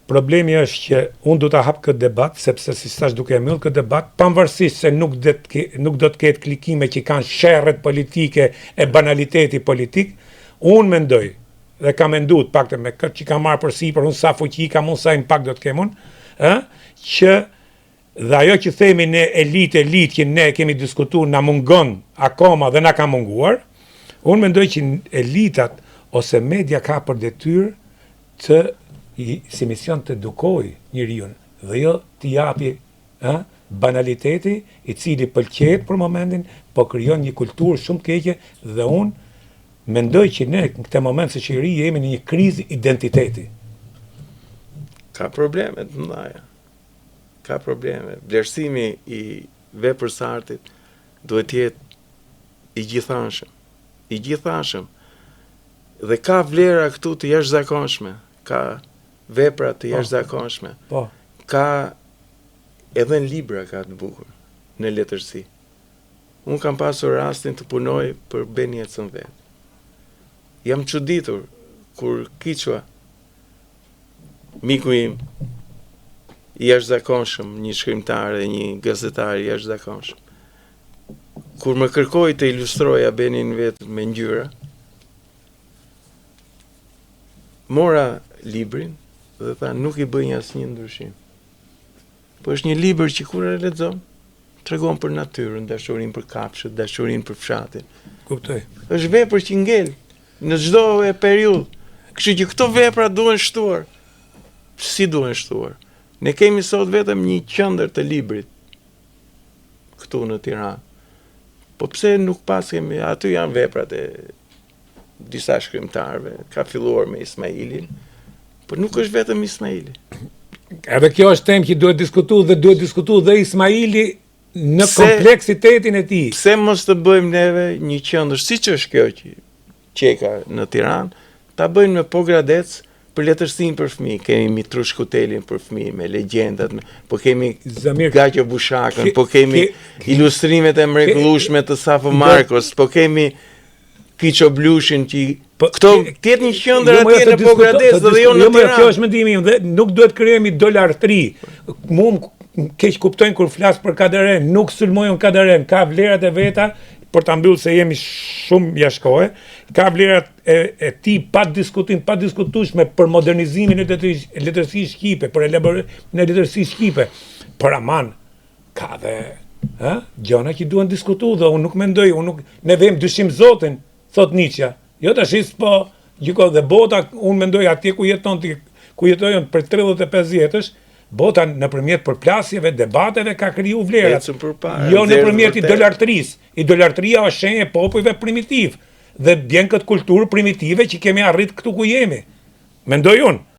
problemi është që unë du ta hap këtë debat, sepse si thash duke e mbyll këtë debat, pavarësisht se nuk do të ketë klikime që kanë sherrët politike e banaliteti politik, unë mendoj, dhe kam menduar paktën me këtë që kam marrë përsipër, unë sa fuqi kam, unë sa impakt do të kem unë, që dhe ajo që themi ne elitë që ne kemi diskutuar na mungon akoma dhe na ka munguar, unë mendoj që elitat ose media ka për detyrë të si mision të edukoj njeriu dhe jo t'i japi banaliteti i cili pëlqet për momentin, po krijon një kulturë shumë të keqe dhe unë mendoj që ne në këtë moment së qeveria jemi në një krizë identiteti. Ka probleme të mëdha. Ka probleme. Vlerësimi i vepërsartit duhet të jetë i gjithanshëm. I gjithanshëm. Dhe ka vlera këtu të jashtëzakonshme, ka vepra të jashtëzakonshme. Po. Ka edhe në libra ka të bukur, në letërsi. Unë kam pasur rastin të punoj për Beni Ecënvet. Jam çuditur kur Kiçua, miku im, i jashtëzakonshëm, një shkrimtar dhe një gazetar i jashtëzakonshëm, kur më kërkoi të ilustroja Benin vet me ngjyra, mora librin dhe tha nuk i bëj asnjë ndryshim. Po është një libër që kur e lexon, tregon për natyrën, dashurinë për kafshët, dashurinë për fshatin. Kuptoj. Është vepër që ngel në çdo periudhë. Kështu që këto vepra duhen shtuar. Si duhen shtuar? Ne kemi sot vetëm një qendër të librit këtu në Tiranë. Po pse nuk pas kemi, aty janë veprat e disa shkrimtarëve, ka filluar me Ismailin, por nuk është vetëm Ismaili. Edhe kjo është temë që duhet diskutuar dhe Ismaili në kompleksitetin e tij. Pse mos të bëjmë neve një qendër siç është kjo që ka në Tiranë, ta bëjmë në Pogradec për letërsinë për fëmijë. Kemi Mitrush Kutelin për fëmijë me legjendat, po kemi Gaqo Bushakën, po kemi ilustrimet e mrekullueshme të Safo Markos, po kemi Kiço Blushin që këto tjetë një qendër atje në Pogradec dhe jo në Tiranë. Kjo është mendimi im dhe nuk duhet krijojmë dolartri. Mu keq kuptojnë kur flas për Kaderen, nuk sulmojnë Kaderen, ka vlerat e veta për ta mbyllur se jemi shumë jashkohe, ka vlerat e tij pa diskutim, pa diskutueshme për modernizimin e letërsisë shqipe, për elaborim në letërsisë shqipe. Por aman ka dhe gjëra që duhen diskutuar dhe unë nuk mendoj, ne vëmë dyshim Zotin, thot Nietzsche. Jo tash po gjiko dhe bota, unë mendoj atje ku jetojnë për 35 vjetësh, bota nëpërmjet përplasjeve, debateve ka kriju vlerat. Jo nëpërmjet idolartrisë. Idolartria është shenjë e popujve primitiv dhe bjen këtë kulturë primitive që kemi arrit këtu ku jemi. Mendoj unë.